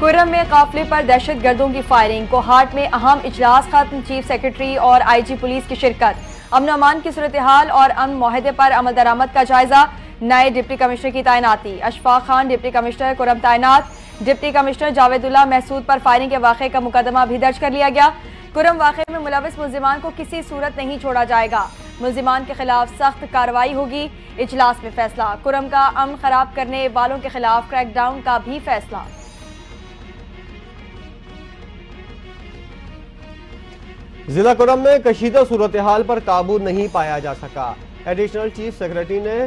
کرم میں قافلے پر دہشت گردوں کی فائرنگ، کوہاٹ میں اہم اجلاس ختم، چیف سیکرٹری اور آئی جی پولیس کی شرکت، امن و امان کی صورتحال اور امن معاہدے پر عمل درآمد کا جائزہ، نئے ڈپٹی کمشنر کی تعیناتی، اشفاق خان ڈپٹی کمشنر کرم تعینات، ڈپٹی کمشنر جاوید اللہ محسود پر فائرنگ کے واقعے کا مقدمہ بھی درج کر لیا گیا، کرم واقعے میں ملوث ملزمان کو کسی صورت نہیں چھوڑا جائے گا، ملزمان کے خلاف سخت کارروائی ہوگی، اجلاس میں فیصلہ، کرم کا امن خراب کرنے والوں کے خلاف کریک ڈاؤن کا بھی فیصلہ۔ ضلع کرم میں کشیدہ صورتحال پر قابو نہیں پایا جا سکا، ایڈیشنل چیف سیکرٹری نے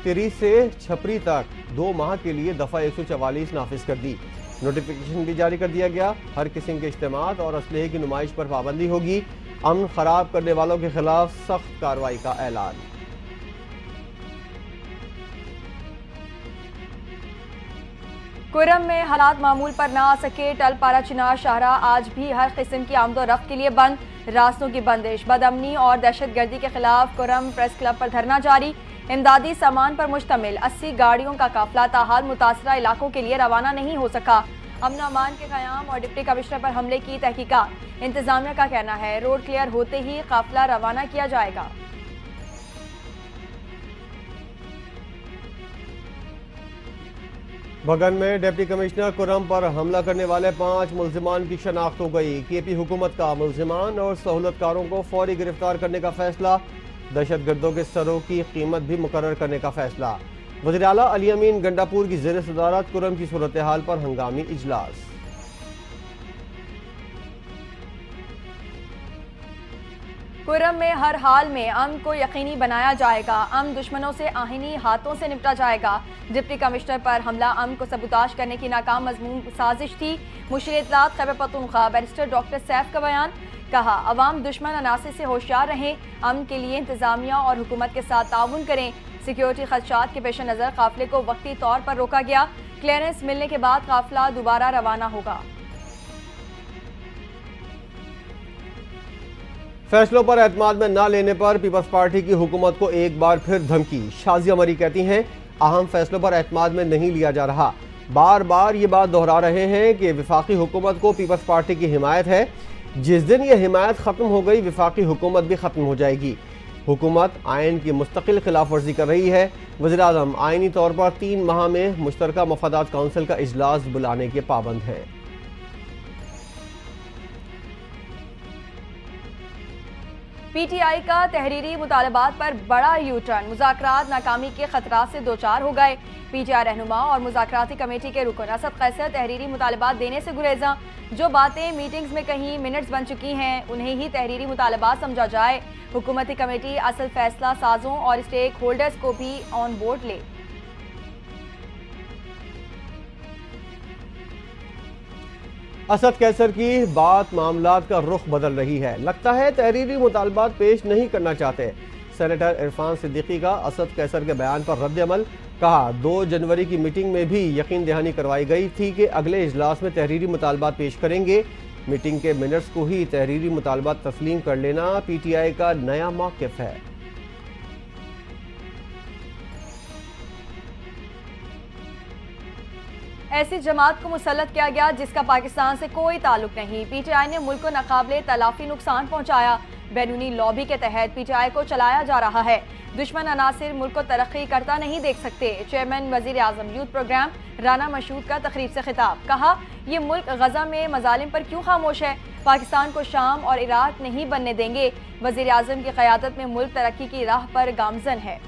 تری سے چھپری تک 2 ماہ کے لیے دفعہ 144 نافذ کر دی، نوٹیفیکیشن بھی جاری کر دیا گیا، ہر قسم کے اجتماعات اور اسلحے کی نمائش پر پابندی ہوگی، امن خراب کرنے والوں کے خلاف سخت کارروائی کا اعلان۔ کرم میں حالات معمول پر نہ آ سکے، ٹل پارا چنار شاہراہ آج بھی ہر قسم کی آمد و رفت کے لیے بند، راستوں کی بندش، بدامنی اور دہشت گردی کے خلاف کرم پریس کلب پر دھرنا جاری، امدادی سامان پر مشتمل 80 گاڑیوں کا قافلہ تاحال متاثرہ علاقوں کے لیے روانہ نہیں ہو سکا، امن و امان کے قیام اور ڈپٹی کمشنر پر حملے کی تحقیقات، انتظامیہ کا کہنا ہے روڈ کلیئر ہوتے ہی قافلہ روانہ کیا جائے گا۔ بھگن میں ڈپٹی کمشنر کرم پر حملہ کرنے والے 5 ملزمان کی شناخت ہو گئی، کے پی حکومت کا ملزمان اور سہولت کاروں کو فوری گرفتار کرنے کا فیصلہ، دہشت گردوں کے سروں کی قیمت بھی مقرر کرنے کا فیصلہ، وزیر اعلیٰ علی امین گنڈاپور کی زیر صدارت کرم کی صورتحال پر ہنگامی اجلاس۔ کرم میں ہر حال میں امن کو یقینی بنایا جائے گا، امن دشمنوں سے آہنی ہاتھوں سے نپٹا جائے گا، ڈپٹی کمشنر پر حملہ امن کو سبوتاژ کرنے کی ناکام مضمون سازش تھی، مشیر اطلاعات Khyber Pakhtunkhwa barrister doctor safe کا بیان، کہا عوام دشمن عناصر سے ہوشیار رہیں، امن کے لیے انتظامیہ اور حکومت کے ساتھ تعاون کریں، سیکیورٹی خدشات کے پیش نظر قافلے کو وقتی طور پر روکا گیا، کلیئرنس ملنے کے بعد قافلہ دوبارہ روانہ ہوگا۔ فیصلوں پر اعتماد میں نہ لینے پر پیپلز پارٹی کی حکومت کو ایک بار پھر دھمکی، شازیہ مری کہتی ہیں اہم فیصلوں پر اعتماد میں نہیں لیا جا رہا، بار بار یہ بات دہرا رہے ہیں کہ وفاقی حکومت کو پیپلز پارٹی کی حمایت ہے، جس دن یہ حمایت ختم ہو گئی وفاقی حکومت بھی ختم ہو جائے گی، حکومت آئین کی مستقل خلاف ورزی کر رہی ہے، وزیراعظم آئینی طور پر 3 ماہ میں مشترکہ مفادات کونسل کا اجلاس بلانے کے پابند ہیں۔ پی ٹی آئی کا تحریری مطالبات پر بڑا یو ٹرن، مذاکرات ناکامی کے خطرات سے دوچار ہو گئے، پی ٹی آئی رہنما اور مذاکراتی کمیٹی کے رکن اسد قیصر تحریری مطالبات دینے سے گریزاں، جو باتیں میٹنگز میں کہیں منٹس بن چکی ہیں انہیں ہی تحریری مطالبات سمجھا جائے، حکومتی کمیٹی اصل فیصلہ سازوں اور اسٹیک ہولڈرز کو بھی آن بورڈ لے۔ اسد قیصر کی بات معاملات کا رخ بدل رہی ہے، لگتا ہے تحریری مطالبات پیش نہیں کرنا چاہتے، سینیٹر عرفان صدیقی کا اسد قیصر کے بیان پر رد عمل، کہا 2 جنوری کی میٹنگ میں بھی یقین دہانی کروائی گئی تھی کہ اگلے اجلاس میں تحریری مطالبات پیش کریں گے، میٹنگ کے منٹس کو ہی تحریری مطالبات تسلیم کر لینا پی ٹی آئی کا نیا موقف ہے۔ ایسی جماعت کو مسلط کیا گیا جس کا پاکستان سے کوئی تعلق نہیں، پی ٹی آئی نے ملک کو ناقابل تلافی نقصان پہنچایا، بیرونی لابی کے تحت پی ٹی آئی کو چلایا جا رہا ہے، دشمن عناصر ملک کو ترقی کرتا نہیں دیکھ سکتے، چیئرمین وزیر اعظم یوتھ پروگرام رانا مشہود کا تقریب سے خطاب، کہا یہ ملک غزہ میں مظالم پر کیوں خاموش ہے، پاکستان کو شام اور عراق نہیں بننے دیں گے، وزیر اعظم کی قیادت میں ملک ترقی کی راہ پر گامزن ہے۔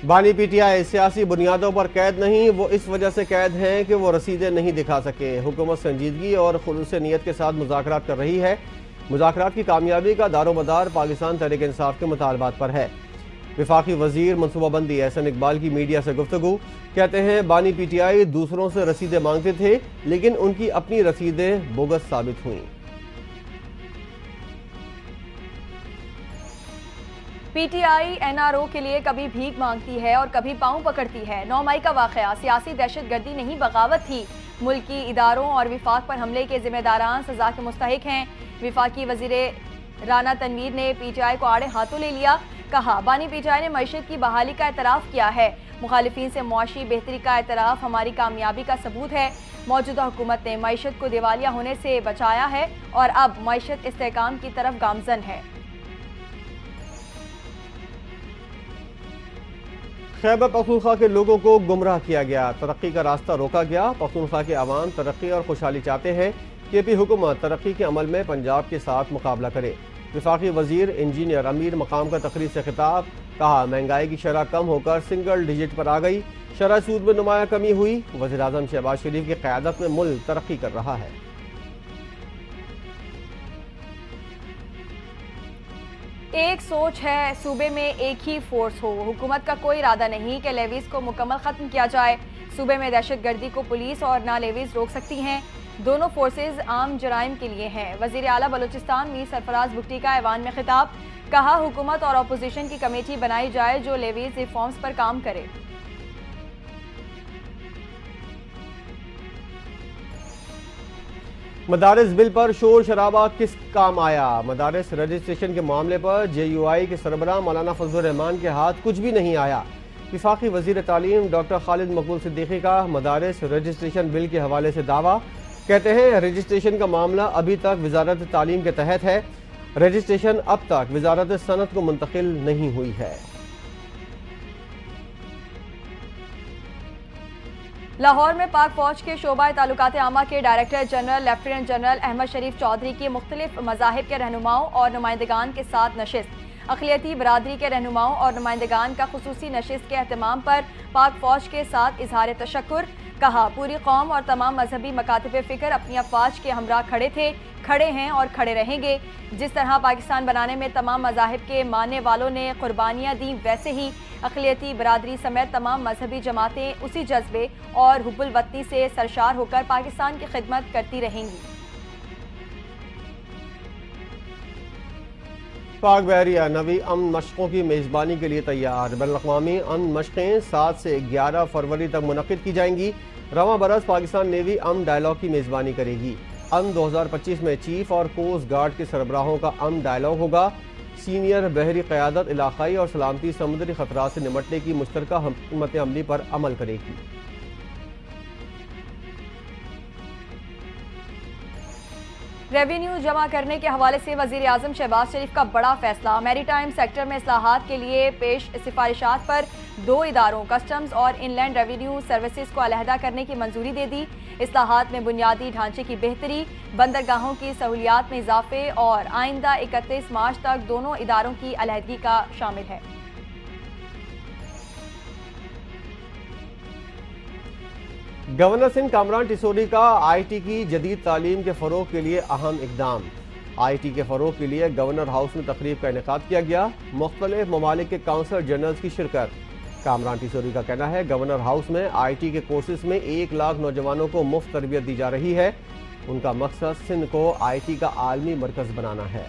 بانی پی ٹی آئی سیاسی بنیادوں پر قید نہیں، وہ اس وجہ سے قید ہیں کہ وہ رسیدیں نہیں دکھا سکے، حکومت سنجیدگی اور خلوص نیت کے ساتھ مذاکرات کر رہی ہے، مذاکرات کی کامیابی کا دار و مدار پاکستان تحریک انصاف کے مطالبات پر ہے، وفاقی وزیر منصوبہ بندی احسن اقبال کی میڈیا سے گفتگو، کہتے ہیں بانی پی ٹی آئی دوسروں سے رسیدیں مانگتے تھے لیکن ان کی اپنی رسیدیں بوگس ثابت ہوئیں۔ P T I N R O کے لیے کبھی بھیک مانگتی ہے اور کبھی پاؤں پکڑتی ہے، 9 مئی کا واقعہ سیاسی دہشت گردی نہیں بغاوت تھی، ملکی اداروں اور وفاق پر حملے کے ذمہ داران سزا کے مستحق ہیں، وفاقی وزیر رانا تنویر نے پی ٹی آئی کو آڑے ہاتھوں لے لیا، کہا بانی پی ٹی آئی نے معیشت کی بحالی کا اعتراف کیا ہے، مخالفین سے معاشی بہتری کا اعتراف ہماری کامیابی کا ثبوت ہے، موجودہ حکومت نے معیشت کو دیوالیہ ہونے سے بچایا ہے اور اب معیشت استحکام کی طرف گامزن ہے۔ خیبر پختونخوا کے لوگوں کو گمراہ کیا گیا، ترقی کا راستہ روکا گیا۔ پختونخوا کے عوام ترقی اور خوشحالی چاہتے ہیں کہ پی حکومت ترقی کے عمل میں پنجاب کے ساتھ مقابلہ کرے۔ وفاقی وزیر انجینئر امیر مقام کا تقریر سے خطاب، کہا مہنگائی کی شرح کم ہو کر سنگل ڈیجٹ پر آ گئی، شرح سود میں نمایاں کمی ہوئی۔ وزیراعظم شہباز شریف کی قیادت میں ملک ترقی کر رہا ہے۔ ایک سوچ ہے صوبے میں ایک ہی فورس ہو، حکومت کا کوئی ارادہ نہیں کہ لیویز کو مکمل ختم کیا جائے۔ صوبے میں دہشت گردی کو پولیس اور نہ لیویز روک سکتی ہیں، دونوں فورسز عام جرائم کے لیے ہیں۔ وزیر اعلیٰ بلوچستان میر سرفراز بگٹی کا ایوان میں خطاب، کہا حکومت اور اپوزیشن کی کمیٹی بنائی جائے جو لیویز ریفارمز پر کام کرے۔ مدارس بل پر شور شرابہ کس کام آیا؟ مدارس رجسٹریشن کے معاملے پر جے یو آئی کے سربراہ مولانا فضل الرحمان کے ہاتھ کچھ بھی نہیں آیا۔ وفاقی وزیر تعلیم ڈاکٹر خالد مقبول صدیقی کا مدارس رجسٹریشن بل کے حوالے سے دعویٰ، کہتے ہیں رجسٹریشن کا معاملہ ابھی تک وزارت تعلیم کے تحت ہے، رجسٹریشن اب تک وزارت صنعت کو منتقل نہیں ہوئی ہے۔ لاہور میں پاک فوج کے شعبہ تعلقات عامہ کے director general lieutenant general Ahmed Sharif Chaudhry کی مختلف مذاہب کے رہنماؤں اور نمائندگان کے ساتھ نشست، اقلیتی برادری کے رہنماؤں اور نمائندگان کا خصوصی نشست کے اہتمام پر پاک فوج کے ساتھ اظہار تشکر، کہا پوری قوم اور تمام مذہبی مکاتب فکر اپنی افواج کے ہمراہ کھڑے تھے، کھڑے ہیں اور کھڑے رہیں گے۔ جس طرح پاکستان بنانے میں تمام مذاہب کے ماننے والوں نے قربانیاں دیں، ویسے ہی اقلیتی برادری سمیت تمام مذہبی جماعتیں اسی جذبے اور حب الوطنی سے سرشار ہو کر پاکستان کی خدمت کرتی رہیں گی۔ پاک بحریہ نوی امن مشقوں کی میزبانی کے لیے تیار، بین الاقوامی امن مشقیں 7 سے 11 فروری تک منعقد کی جائیں گی۔ رواں برس پاکستان نیوی امن ڈائیلاگ کی میزبانی کرے گی۔ امن 2025 میں چیف اور کوسٹ گارڈ کے سربراہوں کا امن ڈائیلاگ ہوگا۔ سینئر بحری قیادت علاقائی اور سلامتی سمندری خطرات سے نمٹنے کی مشترکہ حکمت عملی پر عمل کرے گی۔ ریونیو جمع کرنے کے حوالے سے وزیر اعظم شہباز شریف کا بڑا فیصلہ، میری ٹائم سیکٹر میں اصلاحات کے لیے پیش سفارشات پر 2 اداروں کسٹمز اور ان لینڈ ریونیو سروسز کو علیحدہ کرنے کی منظوری دے دی۔ اصلاحات میں بنیادی ڈھانچے کی بہتری، بندرگاہوں کی سہولیات میں اضافے اور آئندہ 31 مارچ تک دونوں اداروں کی علیحدگی کا شامل ہے۔ گورنر سندھ کامران ٹیسوری کا آئی ٹی کی جدید تعلیم کے فروغ کے لیے اہم اقدام، آئی ٹی کے فروغ کے لیے گورنر ہاؤس میں تقریب کا انعقاد کیا گیا، مختلف ممالک کے کونسل جنرلز کی شرکت۔ کامران ٹیسوری کا کہنا ہے گورنر ہاؤس میں آئی ٹی کے کورسز میں 1 لاکھ نوجوانوں کو مفت تربیت دی جا رہی ہے، ان کا مقصد سندھ کو آئی ٹی کا عالمی مرکز بنانا ہے۔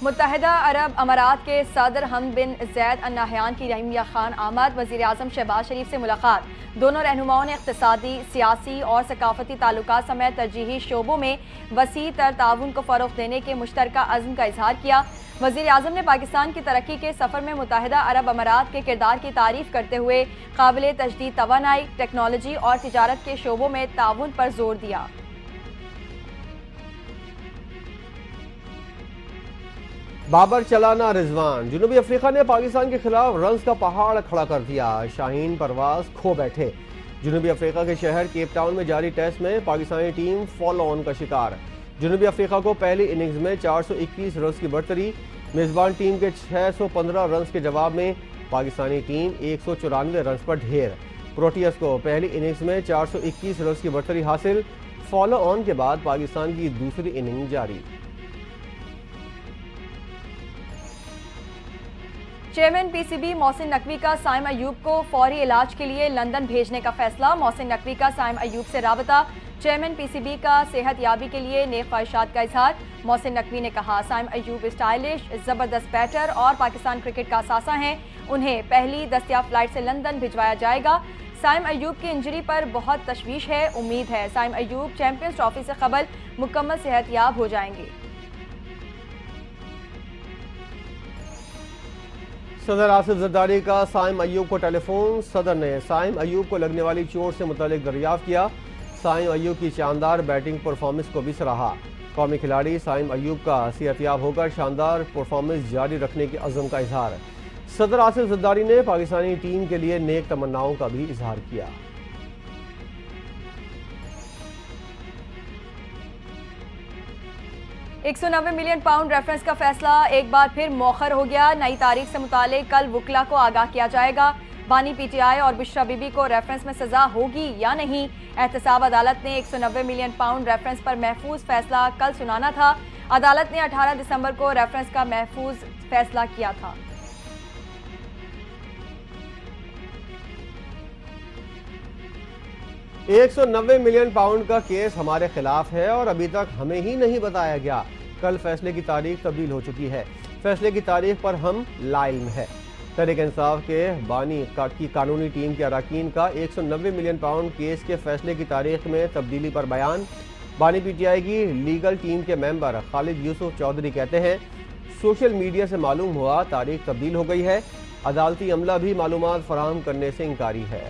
متحدہ عرب امارات کے صدر حمد بن زید ال نہیان کی رحیمیہ خان آمد، وزیر اعظم شہباز شریف سے ملاقات، دونوں رہنماؤں نے اقتصادی، سیاسی اور ثقافتی تعلقات سمیت ترجیحی شعبوں میں وسیع تر تعاون کو فروغ دینے کے مشترکہ عزم کا اظہار کیا۔ وزیر اعظم نے پاکستان کی ترقی کے سفر میں متحدہ عرب امارات کے کردار کی تعریف کرتے ہوئے قابل تجدید توانائی، ٹیکنالوجی اور تجارت کے شعبوں میں تعاون پر زور دیا۔ بابر چلانا رضوان، جنوبی افریقہ نے پاکستان کے خلاف رنز کا پہاڑ کھڑا کر دیا، شاہین پرواز کھو بیٹھے۔ جنوبی افریقہ کے شہر کیپ ٹاؤن میں جاری ٹیسٹ میں پاکستانی ٹیم فالو آن کا شکار، جنوبی افریقہ کو پہلی اننگز میں 421 رنز کی برتری، میزبان ٹیم کے 615 رنز کے جواب میں پاکستانی ٹیم 194 رنز پر ڈھیر۔ پروٹیئس کو پہلی اننگز میں 421 رنز کی برتری حاصل، فالو آن کے بعد پاکستان کی دوسری اننگ جاری۔ Chairman P C B Mohsin Naqvi کا سائم ایوب کو فوری علاج کے لیے لندن بھیجنے کا فیصلہ، محسن نقوی کا سائم ایوب سے رابطہ، چیئرمین پی سی بی کا صحت یابی کے لیے نیک خواہشات کا اظہار۔ محسن نقوی نے کہا سائم ایوب اسٹائلش، زبردست بیٹر اور پاکستان کرکٹ کا اثاثہ ہیں، انہیں پہلی دستیاب فلائٹ سے لندن بھجوایا جائے گا۔ سائم ایوب کی انجری پر بہت تشویش ہے، امید ہے سائم ایوب چیمپئنز ٹرافی سے قبل مکمل صحت یاب ہو جائیں گے۔ صدر آصف زرداری کا سائم ایوب کو ٹیلی فون، صدر نے سائم ایوب کو لگنے والی چوٹ سے متعلق دریافت کیا۔ سائم ایوب کی شاندار بیٹنگ پرفارمنس کو بھی سراہا۔ قومی کھلاڑی سائم ایوب کا صحت یاب ہو کر شاندار پرفارمنس جاری رکھنے کے عزم کا اظہار۔ صدر آصف زرداری نے پاکستانی ٹیم کے لیے نیک تمناؤں کا بھی اظہار کیا۔ £190 ملین ریفرنس کا فیصلہ ایک بار پھر مؤخر ہو گیا۔ نئی تاریخ سے متعلق کل وکلا کو آگاہ کیا جائے گا۔ بانی پی ٹی آئی اور بشرا بی بی کو ریفرنس میں سزا ہوگی یا نہیں۔ احتساب عدالت نے £190 ملین ریفرنس پر محفوظ فیصلہ کل سنانا تھا۔ عدالت نے 18 دسمبر کو ریفرنس کا محفوظ فیصلہ کیا تھا۔ £190 ملین کا کیس ہمارے خلاف ہے اور ابھی تک ہمیں ہی نہیں بتایا گیا۔ کل فیصلے کی تاریخ تبدیل ہو چکی ہے۔ فیصلے کی تاریخ پر ہم لا علم ہے۔ تحریک انصاف کے بانی کی قانونی ٹیم کے اراکین کا £190 ملین کیس کے فیصلے کی تاریخ میں تبدیلی پر بیان۔ بانی پی ٹی آئی کی لیگل ٹیم کے ممبر خالد یوسف چودھری کہتے ہیں سوشل میڈیا سے معلوم ہوا تاریخ تبدیل ہو گئی ہے۔ عدالتی عملہ بھی معلومات فراہم کرنے سے انکاری ہے۔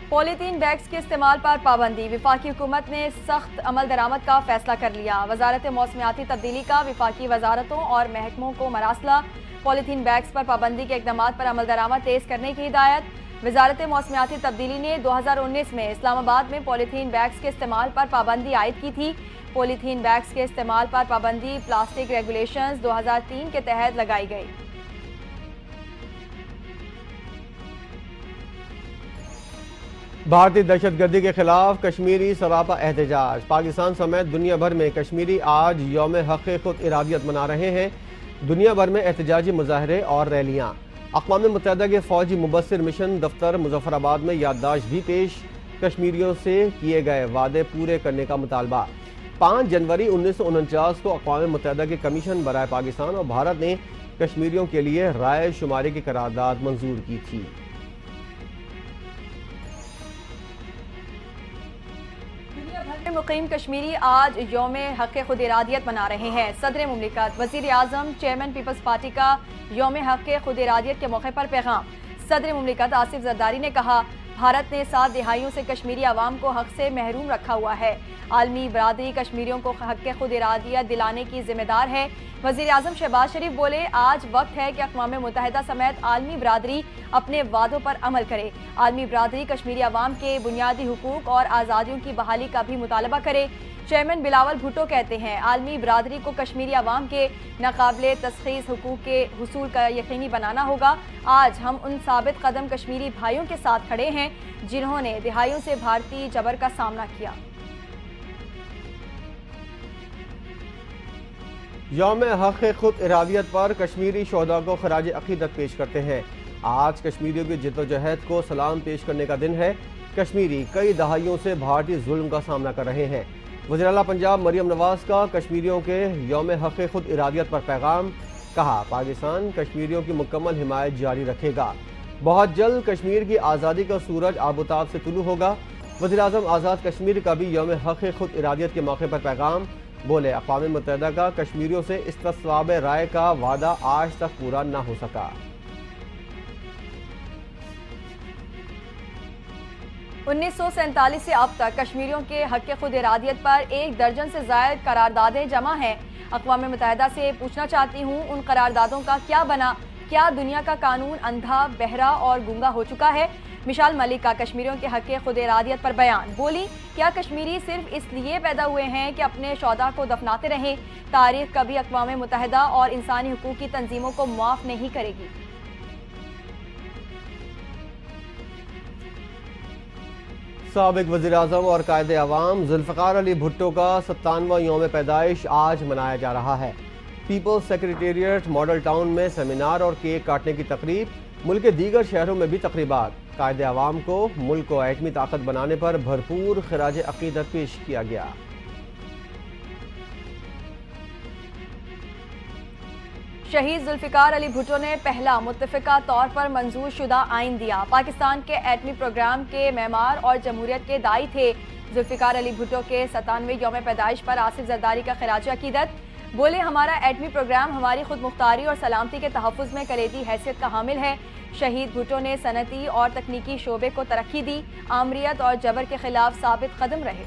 پولیتھین بیگز کے استعمال پر پابندی، وفاقی حکومت نے سخت عمل درآمد کا فیصلہ کر لیا۔ وزارت موسمیاتی تبدیلی کا وفاقی وزارتوں اور محکموں کو مراسلہ، پولیتھین بیگز پر پابندی کے اقدامات پر عمل درآمد تیز کرنے کی ہدایت۔ وزارت موسمیاتی تبدیلی نے 2019 میں اسلام آباد میں پولیتھین بیگز کے استعمال پر پابندی عائد کی تھی۔ پولیتھین بیگز کے استعمال پر پابندی پلاسٹک ریگولیشنز 2003 کے تحت لگائی گئی۔ بھارتی دہشت گردی کے خلاف کشمیری سراپا احتجاج۔ پاکستان سمیت دنیا بھر میں کشمیری آج یوم حق خود ارادیت منا رہے ہیں۔ دنیا بھر میں احتجاجی مظاہرے اور ریلیاں۔ اقوام متحدہ کے فوجی مبصر مشن دفتر مظفر آباد میں یادداشت بھی پیش، کشمیریوں سے کیے گئے وعدے پورے کرنے کا مطالبہ۔ 5 جنوری 1949 کو اقوام متحدہ کے کمیشن برائے پاکستان اور بھارت نے کشمیریوں کے لیے رائے شماری کی قرارداد منظور کی تھی۔ مقیم کشمیری آج یوم حق خود ارادیت منا رہے ہیں۔ صدر مملکت، وزیر اعظم، چیئرمین پیپلز پارٹی کا یوم حق خود ارادیت کے موقع پر پیغام۔ صدر مملکت آصف زرداری نے کہا بھارت نے 7 دہائیوں سے کشمیری عوام کو حق سے محروم رکھا ہوا ہے۔ عالمی برادری کشمیریوں کو حق خود ارادیت دلانے کی ذمہ دار ہے۔ وزیر اعظم شہباز شریف بولے آج وقت ہے کہ اقوام متحدہ سمیت عالمی برادری اپنے وعدوں پر عمل کرے۔ عالمی برادری کشمیری عوام کے بنیادی حقوق اور آزادیوں کی بحالی کا بھی مطالبہ کرے۔ چیئرمین بلاول بھٹو کہتے ہیں عالمی برادری کو کشمیری عوام کے ناقابل تشخیص حقوق کے حصول کا یقینی بنانا ہوگا۔ آج ہم ان ثابت قدم کشمیری بھائیوں کے ساتھ کھڑے ہیں جنہوں نے دہائیوں سے بھارتی جبر کا سامنا کیا۔ یوم حق خود ارادیت پر کشمیری شہداء کو خراج عقیدت پیش کرتے ہیں۔ آج کشمیریوں کی جدوجہد کو سلام پیش کرنے کا دن ہے۔ کشمیری کئی دہائیوں سے بھارتی ظلم کا سامنا کر رہے ہیں۔ وزیر اعلیٰ پنجاب مریم نواز کا کشمیریوں کے یوم حق خود ارادیت پر پیغام، کہا پاکستان کشمیریوں کی مکمل حمایت جاری رکھے گا۔ بہت جلد کشمیر کی آزادی کا سورج آب و تاب سے طلوع ہوگا۔ وزیر اعظم آزاد کشمیر کا بھی یوم حق خود ارادیت کے موقع پر پیغام، بولے اقوام متحدہ کا کشمیریوں سے استصواب رائے کا وعدہ آج تک پورا نہ ہو سکا۔ 1947 سے اب تک کشمیریوں کے حق خود ارادیت پر 1 درجن سے زائد قراردادیں جمع ہیں۔ اقوام متحدہ سے پوچھنا چاہتی ہوں ان قراردادوں کا کیا بنا؟ کیا دنیا کا قانون اندھا، بہرا اور گونگا ہو چکا ہے؟ مشال ملک کا کشمیریوں کے حق خود ارادیت پر بیان، بولی کیا کشمیری صرف اس لیے پیدا ہوئے ہیں کہ اپنے شہداء کو دفناتے رہیں؟ تاریخ کبھی اقوام متحدہ اور انسانی حقوق کی تنظیموں کو معاف نہیں کرے گی۔ سابق وزیر اعظم اور قائد عوام ذوالفقار علی بھٹو کا 57واں یوم پیدائش آج منایا جا رہا ہے۔ پیپلز سیکریٹریٹ ماڈل ٹاؤن میں سیمینار اور کیک کاٹنے کی تقریب، ملک کے دیگر شہروں میں بھی تقریبات۔ قائد عوام کو ملک کو ایٹمی طاقت بنانے پر بھرپور خراج عقیدت پیش کیا گیا۔ شہید ذوالفقار علی بھٹو نے پہلا متفقہ طور پر منظور شدہ آئین دیا۔ پاکستان کے ایٹمی پروگرام کے معمار اور جمہوریت کے داعی تھے۔ ذوالفقار علی بھٹو کے 97ویں یوم پیدائش پر آصف زرداری کا خراج عقیدت۔ بولے ہمارا ایٹمی پروگرام ہماری خود مختاری اور سلامتی کے تحفظ میں کلیدی حیثیت کا حامل ہے۔ شہید بھٹو نے صنعتی اور تکنیکی شعبے کو ترقی دی، آمریت اور جبر کے خلاف ثابت قدم رہے۔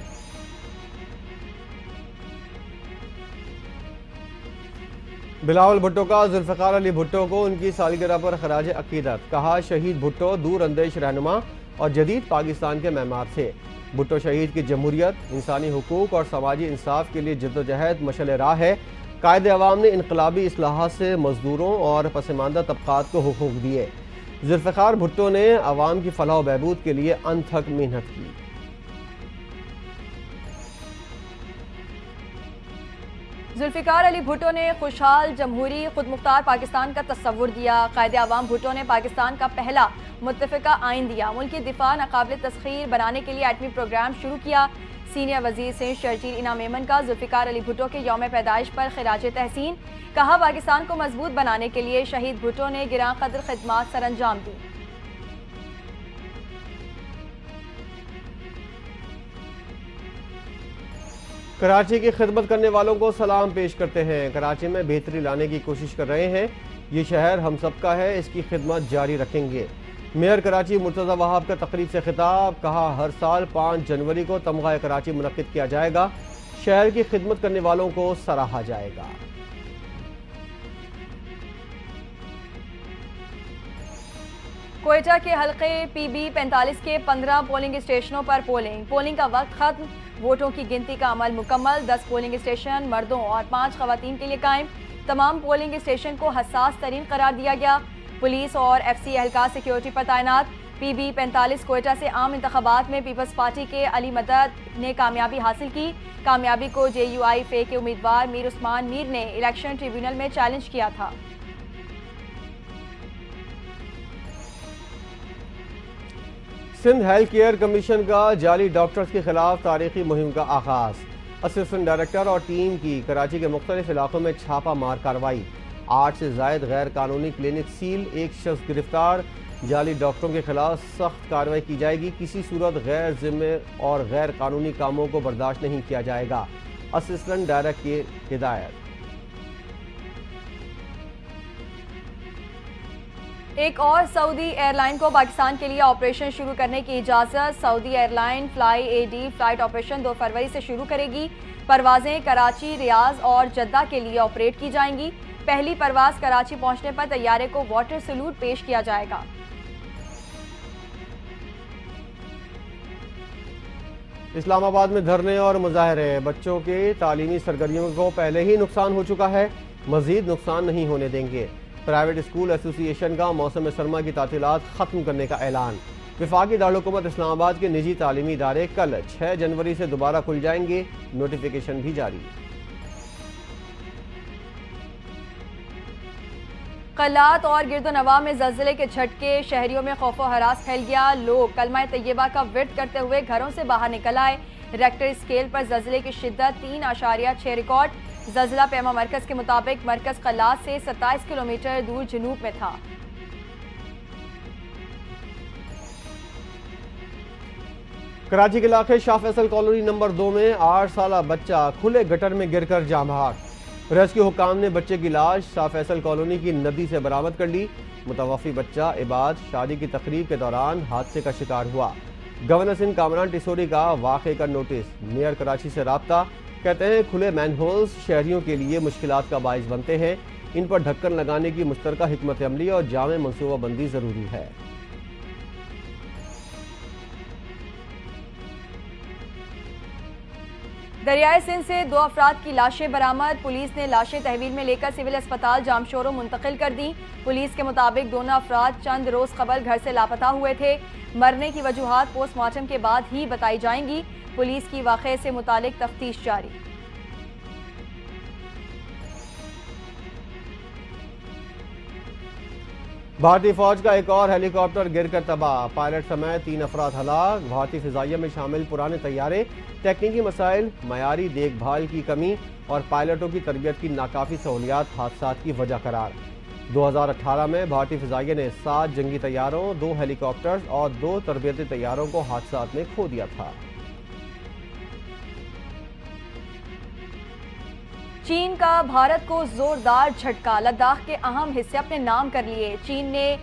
بلاول بھٹو کا ذوالفقار علی بھٹو کو ان کی سالگرہ پر خراج عقیدت۔ کہا شہید بھٹو دور اندیش رہنما اور جدید پاکستان کے معمار تھے۔ بھٹو شہید کی جمہوریت، انسانی حقوق اور سماجی انصاف کے لیے جدوجہد مشعل راہ ہے۔ قائد عوام نے انقلابی اصلاحات سے مزدوروں اور پسماندہ طبقات کو حقوق دیے۔ ذوالفقار بھٹو نے عوام کی فلاح و بہبود کے لیے انتھک محنت کی۔ ذوالفقار علی بھٹو نے خوشحال جمہوری خود مختار پاکستان کا تصور دیا۔ قائد عوام بھٹو نے پاکستان کا پہلا متفقہ آئین دیا، ملکی دفاع ناقابل تسخیر بنانے کے لیے ایٹمی پروگرام شروع کیا۔ سینئر وزیر سندھ شرجیل انعام ایمن کا ذوالفقار علی بھٹو کے یوم پیدائش پر خراج تحسین۔ کہا پاکستان کو مضبوط بنانے کے لیے شہید بھٹو نے گراں قدر خدمات سر انجام دی۔ کراچی کی خدمت کرنے والوں کو سلام پیش کرتے ہیں۔ کراچی میں بہتری لانے کی کوشش کر رہے ہیں۔ یہ شہر ہم سب کا ہے، اس کی خدمت جاری رکھیں گے۔ میئر کراچی مرتضی وہاب کا تقریب سے خطاب۔ کہا ہر سال 5 جنوری کو تمغہ کراچی منعقد کیا جائے گا۔ شہر کی خدمت کرنے والوں کو سراہا جائے گا۔ کوئٹہ کے حلقے پی بی 45 کے 15 پولنگ اسٹیشنوں پر پولنگ کا وقت ختم، ووٹوں کی گنتی کا عمل مکمل۔ 10 پولنگ اسٹیشن مردوں اور 5 خواتین کے لیے قائم۔ تمام پولنگ اسٹیشن کو حساس ترین قرار دیا گیا۔ پولیس اور ایف سی اہلکار سیکیورٹی پر تعینات۔ پی بی 45 کوئٹہ سے عام انتخابات میں پیپلز پارٹی کے علی مدد نے کامیابی حاصل کی۔ کامیابی کو جے یو آئی فے کے امیدوار میر عثمان میر نے الیکشن ٹریبیونل میں چیلنج کیا تھا۔ سندھ ہیلتھ کیئر کمیشن کا جعلی ڈاکٹرز کے خلاف تاریخی مہم کا آغاز۔ اسسٹنٹ ڈائریکٹر اور ٹیم کی کراچی کے مختلف علاقوں میں چھاپہ مار کارروائی۔ 8 سے زائد غیر قانونی کلینک سیل، 1 شخص گرفتار۔ جعلی ڈاکٹروں کے خلاف سخت کارروائی کی جائے گی، کسی صورت غیر ذمہ اور غیر قانونی کاموں کو برداشت نہیں کیا جائے گا۔ اسسٹنٹ ڈائریکٹر کی ہدایت۔ ایک اور سعودی ایئر لائن کو پاکستان کے لیے آپریشن شروع کرنے کی اجازت۔ سعودی ایئر لائن فلائی اے ڈی فلائٹ آپریشن 2 فروری سے شروع کرے گی۔ پروازیں کراچی، ریاض اور جدہ کے لیے آپریٹ کی جائیں گی۔ پہلی پرواز کراچی پہنچنے پر طیارے کو واٹر سلوٹ پیش کیا جائے گا۔ اسلام آباد میں دھرنے اور مظاہرے۔ بچوں کے تعلیمی سرگرمیوں کو پہلے ہی نقصان ہو چکا ہے، مزید نقصان نہیں ہونے دیں گے۔ پرائیویٹ اسکول ایسوسی ایشن کا موسم سرما کی تعطیلات ختم کرنے کا اعلان۔ وفاقی دارالحکومت اسلام آباد کے نجی تعلیمی ادارے کل 6 جنوری سے دوبارہ کھل جائیں گے، نوٹیفیکیشن بھی جاری۔ قلات اور گرد و نواح میں زلزلے کے جھٹکے، شہریوں میں خوف و ہراس پھیل گیا۔ لوگ کلمہ طیبہ کا ورد کرتے ہوئے گھروں سے باہر نکل آئے۔ ریکٹر اسکیل پر زلزلے کی شدت 3.6 ریکارڈ۔ زلزلہ پیما مرکز کے مطابق مرکز قلات سے 27 کلومیٹر دور جنوب میں تھا۔ کراچی کے علاقے شاہ فیصل کالونی نمبر 2 میں 8 سالہ بچہ کھلے گٹر میں گر کر جاں بحق۔ ریسکیو حکام نے بچے کی لاش شاہ فیصل کالونی کی ندی سے برآمد کر لی۔ متوفی بچہ عباد شادی کی تقریب کے دوران حادثے کا شکار ہوا۔ گورنر سندھ کامران ٹیسوری کا واقعے کا نوٹس۔ میئر کراچی سے رابطہ، کہتے ہیں کھلے مین ہولز شہریوں کے لیے مشکلات کا باعث بنتے ہیں، ان پر ڈھکن لگانے کی مشترکہ حکمت عملی اور جامع منصوبہ بندی ضروری ہے۔ دریائے سندھ سے 2 افراد کی لاشیں برآمد۔ پولیس نے لاشیں تحویل میں لے کر سول اسپتال جامشورو منتقل کر دیں۔ پولیس کے مطابق دونوں افراد چند روز قبل گھر سے لاپتہ ہوئے تھے۔ مرنے کی وجوہات پوسٹ مارٹم کے بعد ہی بتائی جائیں گی۔ پولیس کی واقعے سے متعلق تفتیش جاری۔ بھارتی فوج کا ایک اور ہیلی کاپٹر گر کر تباہ، پائلٹ سمیت 3 افراد ہلاک۔ بھارتی فضائیہ میں شامل پرانے طیارے، تکنیکی مسائل، معیاری دیکھ بھال کی کمی اور پائلٹوں کی تربیت کی ناکافی سہولیات حادثات کی وجہ قرار۔ 2018 میں بھارتی فضائیہ نے 7 جنگی طیاروں، 2 ہیلی کاپٹرز اور 2 تربیتی طیاروں کو حادثات میں کھو دیا تھا۔ چین کا بھارت کو زوردار جھٹکا، لداخ کے اہم حصے اپنے نام کر لیے۔ چین نے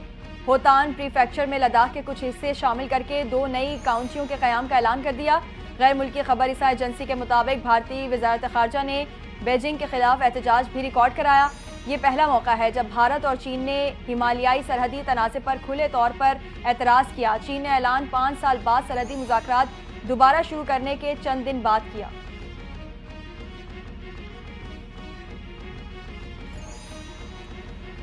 ہوتان پریفیکچر میں لداخ کے کچھ حصے شامل کر کے 2 نئی کاؤنٹیوں کے قیام کا اعلان کر دیا۔ غیر ملکی خبر رساں ایجنسی کے مطابق بھارتی وزارت خارجہ نے بیجنگ کے خلاف احتجاج بھی ریکارڈ کرایا۔ یہ پہلا موقع ہے جب بھارت اور چین نے ہمالیائی سرحدی تنازع پر کھلے طور پر اعتراض کیا۔ چین نے اعلان 5 سال بعد سرحدی مذاکرات دوبارہ شروع کرنے کے چند دن بعد کیا۔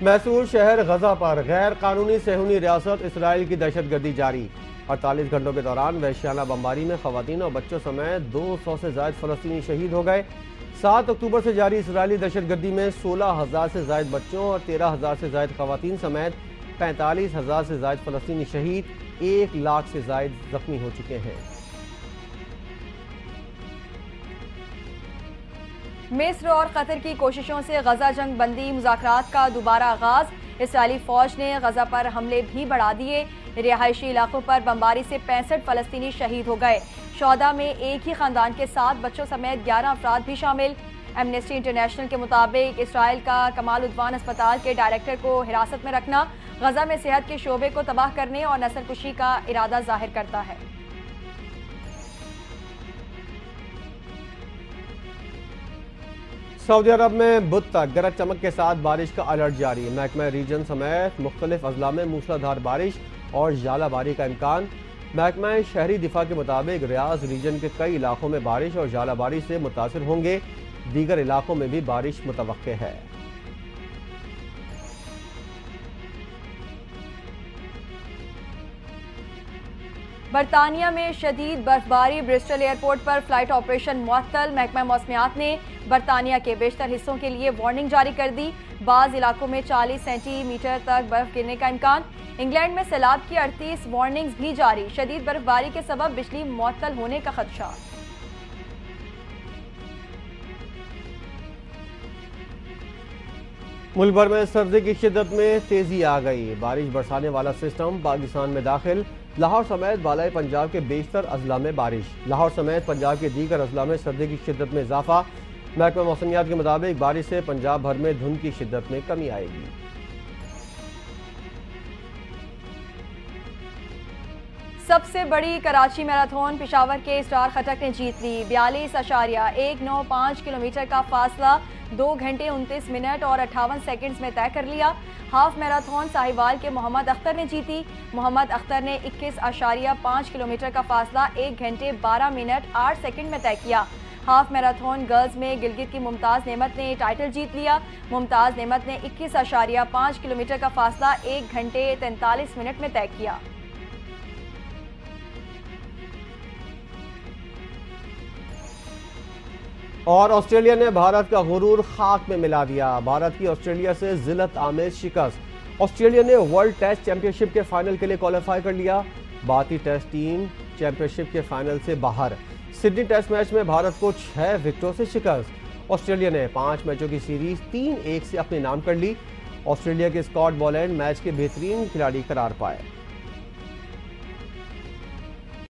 محصور شہر غزہ پر غیر قانونی صہیونی ریاست اسرائیل کی دہشت گردی جاری۔ 48 گھنٹوں کے دوران وحشیانہ بمباری میں خواتین اور بچوں سمیت 200 سے زائد فلسطینی شہید ہو گئے۔ 7 اکتوبر سے جاری اسرائیلی دہشت گردی میں 16,000 سے زائد بچوں اور 13,000 سے زائد خواتین سمیت 45,000 سے زائد فلسطینی شہید، 1 لاکھ سے زائد زخمی ہو چکے ہیں۔ مصر اور قطر کی کوششوں سے غزہ جنگ بندی مذاکرات کا دوبارہ آغاز۔ اسرائیلی فوج نے غزہ پر حملے بھی بڑھا دیے۔ رہائشی علاقوں پر بمباری سے 65 فلسطینی شہید ہو گئے۔ شہداء میں ایک ہی خاندان کے 7 بچوں سمیت 11 افراد بھی شامل۔ ایمنسٹی انٹرنیشنل کے مطابق اسرائیل کا کمال عدوان اسپتال کے ڈائریکٹر کو حراست میں رکھنا غزہ میں صحت کے شعبے کو تباہ کرنے اور نسل کشی کا ارادہ ظاہر کرتا ہے۔ سعودی عرب میں بدھ تک گرج چمک کے ساتھ بارش کا الرٹ جاری۔ محکمہ ریجن سمیت مختلف اضلاع میں موسلادھار بارش اور ژالہ باری کا امکان۔ محکمہ شہری دفاع کے مطابق ریاض ریجن کے کئی علاقوں میں بارش اور ژالہ باری سے متاثر ہوں گے، دیگر علاقوں میں بھی بارش متوقع ہے۔ برطانیہ میں شدید برفباری، برسٹل ایئرپورٹ پر فلائٹ آپریشن معطل۔ محکمہ موسمیات نے برطانیہ کے بیشتر حصوں کے لیے وارننگ جاری کر دی۔ بعض علاقوں میں 40 سینٹی میٹر تک برف گرنے کا امکان۔ انگلینڈ میں سیلاب کی 38 وارننگز بھی جاری۔ شدید برفباری کے سبب بجلی معطل ہونے کا خدشہ۔ ملک بھر میں سردی کی شدت میں تیزی آ گئی۔ بارش برسانے والا سسٹم پاکستان میں داخل۔ لاہور سمیت بالائے پنجاب کے بیشتر اضلاع میں بارش۔ لاہور سمیت پنجاب کے دیگر اضلاع میں سردی کی شدت میں اضافہ۔ محکمہ موسمیات کے مطابق بارش سے پنجاب بھر میں دھند کی شدت میں کمی آئے گی۔ سب سے بڑی کراچی میراتھن پشاور کے اسرار خٹک نے جیت لی۔ 42.195 کلومیٹر کا فاصلہ 2 گھنٹے 29 منٹ اور 58 سیکنڈز میں طے کر لیا۔ ہاف میراتھن ساہیوال کے محمد اختر نے جیتی۔ محمد اختر نے 21.5 کلومیٹر کا فاصلہ 1 گھنٹے 12 منٹ 8 سیکنڈ میں طے کیا۔ ہاف میراتھن گرلز میں گلگت کی ممتاز نعمت نے ٹائٹل جیت لیا۔ ممتاز نعمت نے 21.5 کلومیٹر کا فاصلہ 1 گھنٹے 43 منٹ میں طے کیا۔ اور آسٹریلیا نے بھارت کا غرور خاک میں ملا دیا۔ بھارت کی آسٹریلیا سے ذلت آمیز شکست۔ آسٹریلیا نے ورلڈ ٹیسٹ چیمپئن شپ کے فائنل کے لیے کوالیفائی کر لیا۔ بھارتی ٹیسٹ ٹیم چیمپئن شپ کے فائنل سے باہر۔ سڈنی ٹیسٹ میچ میں بھارت کو 6 وکٹوں سے شکست۔ آسٹریلیا نے 5 میچوں کی سیریز 3-1 سے اپنے نام کر لی۔ آسٹریلیا کے اسکاٹ بولینڈ میچ کے بہترین کھلاڑی قرار پائے۔